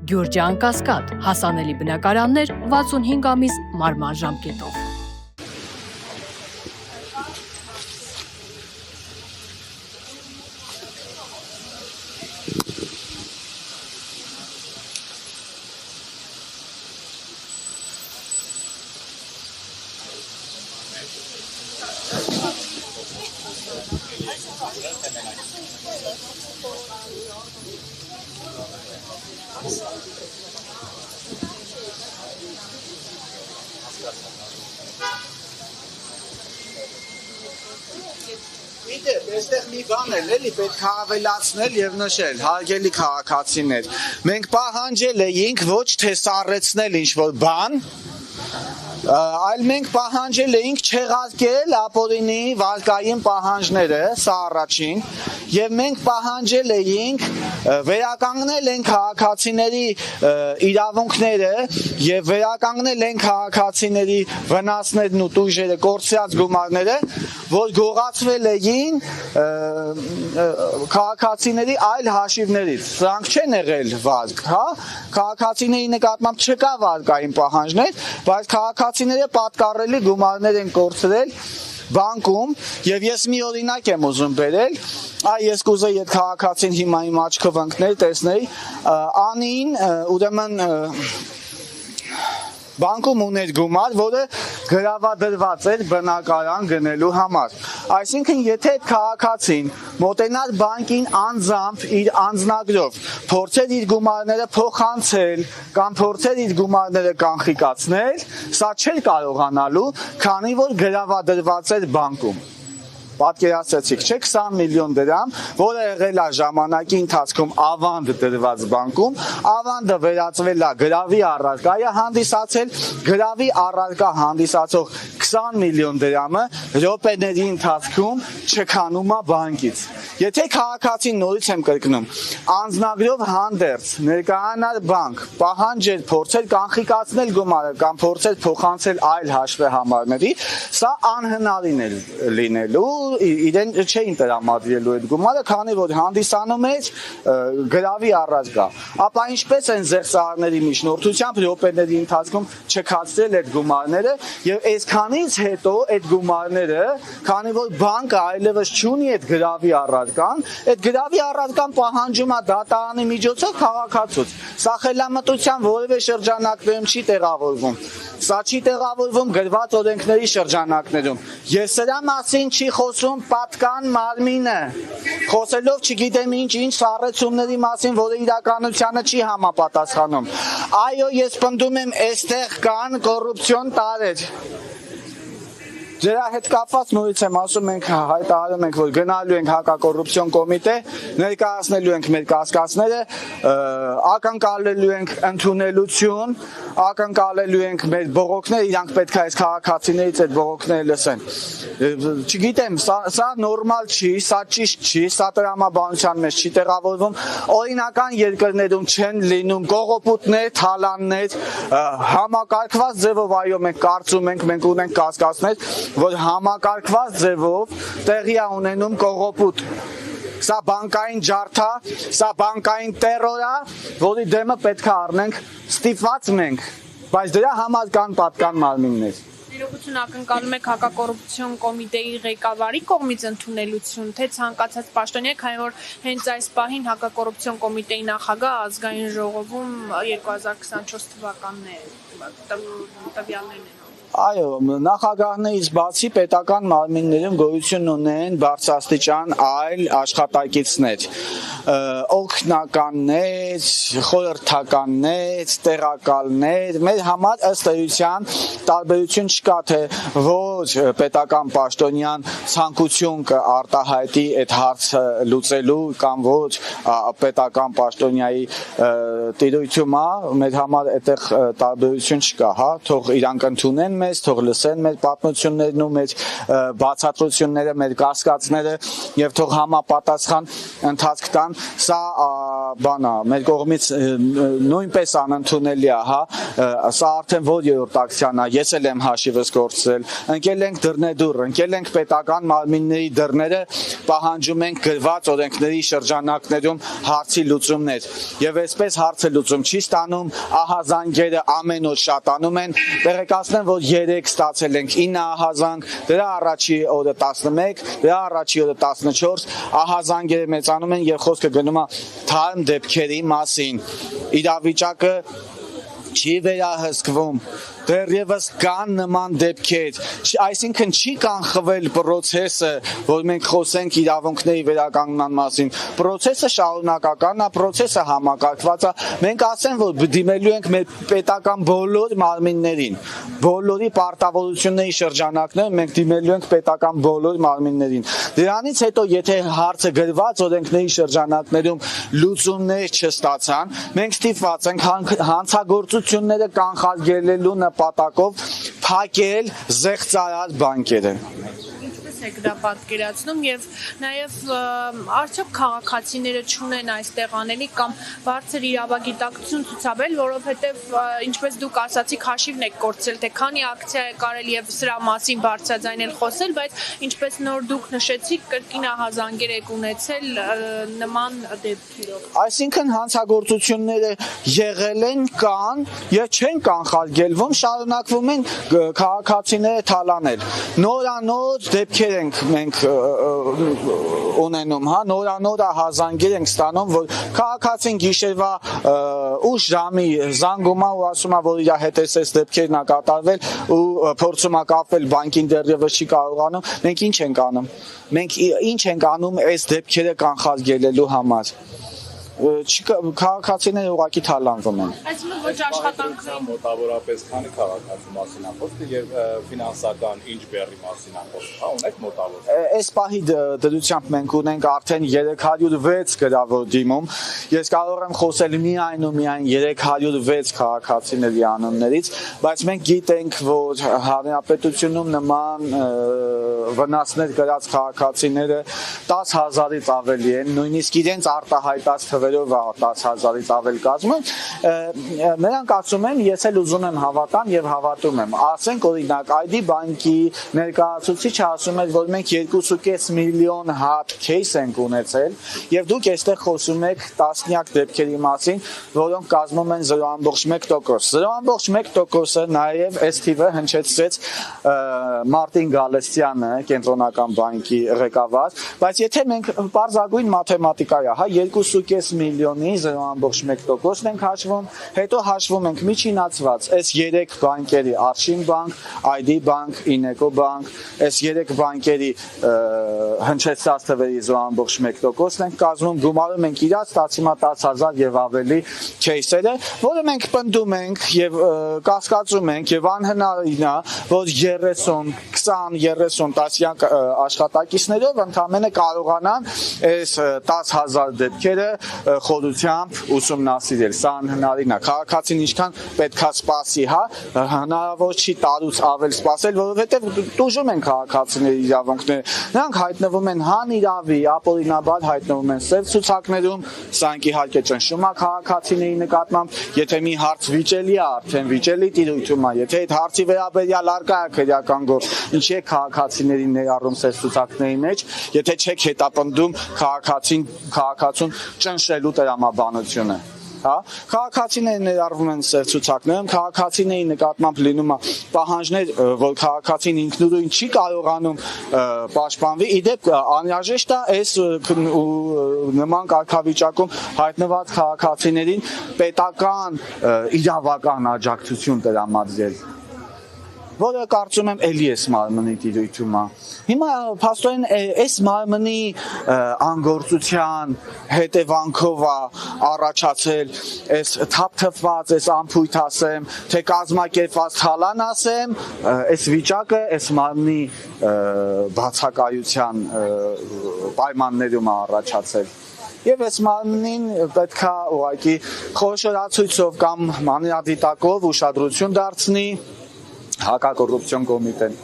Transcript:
Գյուրջան Կասկադ, հասանելի բնակարաններ 65 ամիս մարման ժամկետով։ Այստեղ մի բան էլ էլի պետք է ավելացնել եւ նշել, հարգելի քաղաքացիներ, մենք պահանջել էինք ոչ թե սառեցնել ինչ-որ բան, այլ մենք պահանջել էինք չեղարկել ապօրինի վարկային պահանջները, սա առաջին, եւ մենք պահանջել էինք վերականգնել են քաղաքացիների իրավունքները եւ վերականգնել են քաղաքացիների վնասներն ու տույժերը, կորցրած գումարները, որ գողացվել էին քաղաքացիների այլ հաշիվներից։ Սրանք չեն եղել վարկ, հա? Քաղաքացիների նկատմամբ չկա վարկային պահանջներ, բայց քաղաքացիները պատկառելի գումարներ են կորցրել բանկում եւ ես մի օրինակ եմ ուզում բերել, ես կուզեի այդ քաղաքացին հիմա իմ աչքով ընկներ, տեսնեի, Անին ուրեմն բանկում ուներ գումար, որը գրավադրված էր բնակարան գնելու համար։ Այսինքն, եթե այդ քաղաքացին մոտենար բանկին անձամբ իր անձնագրով, փորձեր իր գումարները փոխանցել կամ փորձեր իր գումարները կանխիկացնել, սա չէր կարողանալու, քանի որ գրավադրված էր բանկում։ Պատկերացրեցիք, չէ՞, 20 միլիոն դրամ, որը եղել է ժամանակի ընթացքում ավանդ դրված բանկում, ավանդը վերածվել է գրավի առարկա հանդիսացել, գրավի առարկա հանդիսացող 20 միլիոն դրամը րոպեների ընթացքում չքանում է բանկից։ Եթե քաղաքացին նորից եմ կրկնում, անձնագրով հանդերձ ներկայանալ բանկ, պահանջել, փորձել կանխիկացնել գումարը կամ փորձել փոխանցել այլ հաշվեհամարների, սա անհնարին է լինելու, իրեն չէին տրամադրելու այդ գումարը, քանի որ հանդիսանում էր գրավի առարկա։ Ապա ինչպես են զեղծարարների միջնորդությամբ րոպեների ընթացքում չքացրել այդ գումարները եւ այսքանից հետո այդ գումարները, քանի որ բանկը այլևս չունի այդ գրավի առարկան, այդ գրավի առարկան պահանջում է դատարանի միջոցով քաղաքացուց։ Սա խելամտության որևէ շրջանակներում չի տեղավորվում։ Սա չի տեղավորվում գրված օրենքների շրջանակներում։ Ես սրա մասին չի խոսում պատկան մարմինը, խոսելով չգիտեմ ինչ սառեցումների մասին, որը իրականությանը չի համապատասխանում։ Այո, ես պնդում եմ, այստեղ կան կոռուպցիոն տարրեր։ Ձերա հետ կապված նորից եմ ասում, մենք հայտարարում ենք, որ գնալու ենք հակակոռուպցիոն կոմիտե, ներկայացնելու ենք մեր կասկածները, ակնկալելու ենք ընդունելություն, ակնկալելու ենք մեր բողոքները, իրանք պետք է այս քաղաքացիներից այդ բողոքները լսեն։ Չգիտեմ, սա նորմալ չի, սա ճիշտ չի, սա տրամաբանության մեջ չի տեղավորվում, օրինական երկրներում չեն լինում կողոպուտներ, թալաններ, համակարգված ձևով, այո, մենք կարծում ենք, մենք ունենք կասկածներ, որ համակարգված ձևով տեղի է ունենում կողոպուտ։ Սա բանկային ջարդա, սա բանկային տերոր է, որի դեմը պետք է առնենք ստիպված մենք, բայց դրա համար կան պատկան մարմիններ։ Իրողություն ակնկալում եք հակակոռուպցիոն կոմիտեի ղեկավարի կողմից ընդունելություն, թե ցանկացած պաշտոնյա, քանի որ հենց այս պահին հակակոռուպցիոն կոմիտեի նախագահ ազգային ժողովում 2024 թվականն է տվյալներն են։ Այո, նախագահներից բացի պետական մարմիններում գոյություն ունեն բարձրաստիճան այլ աշխատակիցներ, օգնականներ, խորհրդականներ, տեղակալներ, մեր համար ըստ էության տարբերություն չկա, թե ոչ պետական պաշտոնյան ցանկություն կարտահայտի այդ հարցը լուծելու կամ ոչ պետական պաշտոնյայի տիրույթում է, մեր համար այդտեղ տարբերություն չկա, հա, թող իրանք ընդունեն մեզ, թող լսեն մեր պատմություններն ու մեր բացատրությունները, մեր կասկածները եւ թող համապատասխան ընթացք տան։ Սա բանա մեր կողմից նույնպես անընդունելի է, հա, սա արդեն որ երրորդ ակցիան է, ես էլ եմ հաշիվս գործել, ընկել ենք դռնեդուռ, ընկել ենք պետական մարմինների դռները, պահանջում ենք գրված օրենքների շրջանակներում հարցի լուծումներ եւ այսպես հարցը լուծում չի ստանում, ահազանգերը ամեն օր շատանում են, տեղեկացնեմ, որ 3 ստացել ենք 9 ահազանգ, դրա առաջի օրը 11, դրա առաջի օրը 14, ահազանգերը մեծանում են եւ խոսքը գնում է թարմ դեպքերի մասին, իրավիճակը չի վերահսկվում, դեռևս կան նման դեպքեր, այսինքն չի կանխվել պրոցեսը, որ մենք խոսենք իրավունքների վերականգնման մասին, պրոցեսը շարունակական է, պրոցեսը համակարգված է, մենք ասենք, որ դիմելու ենք մեր պետական բոլոր մարմիններին, բոլորի պարտավորությունների շրջանակներում մենք դիմելու ենք պետական բոլոր մարմիններին, դրանից հետո եթե հարցը գրված օրենքների շրջանակներում լուծումներ չստացան, մենք ստիպված ենք հանցագործությունները կանխարգելելու նպատակով փակել զեղծարար բանկերը։ Ինչպես եք դա պատկերացնում եւ նաեւ արդյոք քաղաքացիները չունեն այստեղ անելի կամ բարձր իրավագիտակցություն ցուցաբերել, որովհետեւ ինչպես դուք ասացիք, հաշիվն եք կորցրել, թե քանի ակցիա է կարելի եւ սրա մասին բարձրաձայնել խոսել, բայց ինչպես նոր դուք նշեցիք, կրկին ահազանգեր եք ունեցել նման դեպքերով։ Այսինքն հանցագործությունները եղել են, կան եւ չեն կանխարգելվում, շարունակվում են քաղաքացիները թալանել։ Նորանոր դեպքեր ենք մենք ունենում, հա, նորանոր ահազանգեր ենք ստանում, որ քաղաքացին գիշերվա 8 ժամի զանգում է ու ասում է, որ իր հետ էս դեպքերն ա կատարվել ու փորձում է կապվել բանկին, դեռևս չի կարողանում, մենք ինչ ենք անում։ Մենք ինչ ենք անում այս դեպքերը կանխարգելելու համար։ Քաղաքացիները ուղղակի թալանվում են։ Այսինքն ոչ աշխատանքային մոտավորապես քանի քաղաքացու մասին է խոսքը եւ ֆինանսական ինչ բեռի մասին է խոսքը, հա, ունեք մոտավոր։ Այս պահի դրությամբ մենք ունենք արդեն 306 գրավոր դիմում։ Ես կարող եմ խոսել միայն ու միայն 306 քաղաքացիների անուններից, բայց մենք գիտենք, որ հանրապետությունում նման վնասներ կրած քաղաքացիները 10,000-ից ավելի են, նույնիսկ իրենց արտահայտած թվերով 10,000-ից ավել կազմում, նրանք ասում են, ես էլ ուզում եմ հավատամ եւ հավատում եմ։ Ասենք օրինակ ID բանկի ներկայացուցիչը ասում է, որ մենք 2.5 միլիոն հատ кейս ենք ունեցել եւ դուք այստեղ խոսում եք տասնյակ դեպքերի մասին, որոնք կազմում են 0.1%։ 0.1%-ը նաեւ այս թիվը հնչեցրեց Մարտին Գալստյանը, Կենտրոնական բանկի ղեկավար, բայց եթե մենք պարզագույն մաթեմատիկա է, հա, 2.5 միլիոնի 0.1%-ն ենք հաշվում, հետո հաշվում ենք միջինացված այս 3 բանկերի Արշին բանկ, ID բանկ, Ineco բանկ, այս 3 բանկերի հնչեցած թվերի 0.1%-ն ենք կազմում, գումարում ենք իրար, ստացվում է 10,000 եւ ավելի кейսերը, որը մենք պնդում ենք եւ կասկածում ենք եւ անհնարին է, որ 20-30 տասնյակ աշխատակիցներով ընդամենը կարողանան այս 10,000 դեպքերը խորությամբ ուսումնասիրել, սա անհնարին է, քաղաքացին ինչքան պետքա սպասի, հա, հնարավոր չի տարուց ավել սպասել, որովհետև տուժում են քաղաքացիների իրավունքները, նրանք հայտնվում են հանիրավի, ապօրինաբար հայտնվում են սև ցուցակներում, սա իհարկե ճնշում է քաղաքացիների նկատմամբ, եթե մի հարց վիճելի է, արդեն վիճելի տիրույթում է, եթե այդ հարցի վերաբերյալ առկա է քրեական գործ, ինչի է քաղաքացիներին ներառում սև ցուցակների մեջ, եթե չեք հետապնդում քաղաքացուն ճնշելու տրամաբանությունը, հա, քաղաքացիները ներառվում են սև ցուցակներում, քաղաքացիների նկատմամբ լինում է պահանջներ, որ քաղաքացին ինքնուրույն չի կարողանում պաշտպանվի, իդեպ անհրաժեշտ է այս նման կարգավիճակում հայտնված քաղաքացիներին պետական իրավական աջակցություն տրամադրել, որը կարծում եմ էլի էս մարմնի տիրույթում է։ Հիմա փաստորեն այս մարմնի անգործության հետևանքով է առաջացել այս թափթփված, այս անփույթ ասեմ, թե կազմակերպված թալան ասեմ, այս վիճակը այս մարմնի բացակայության պայմաններում է առաջացել։ Եվ այս մարմնին պետք է ուղղակի խոշորացույցով կամ մանրադիտակով ուշադրություն դարձնի հակակոռուպցիոն կոմիտեն։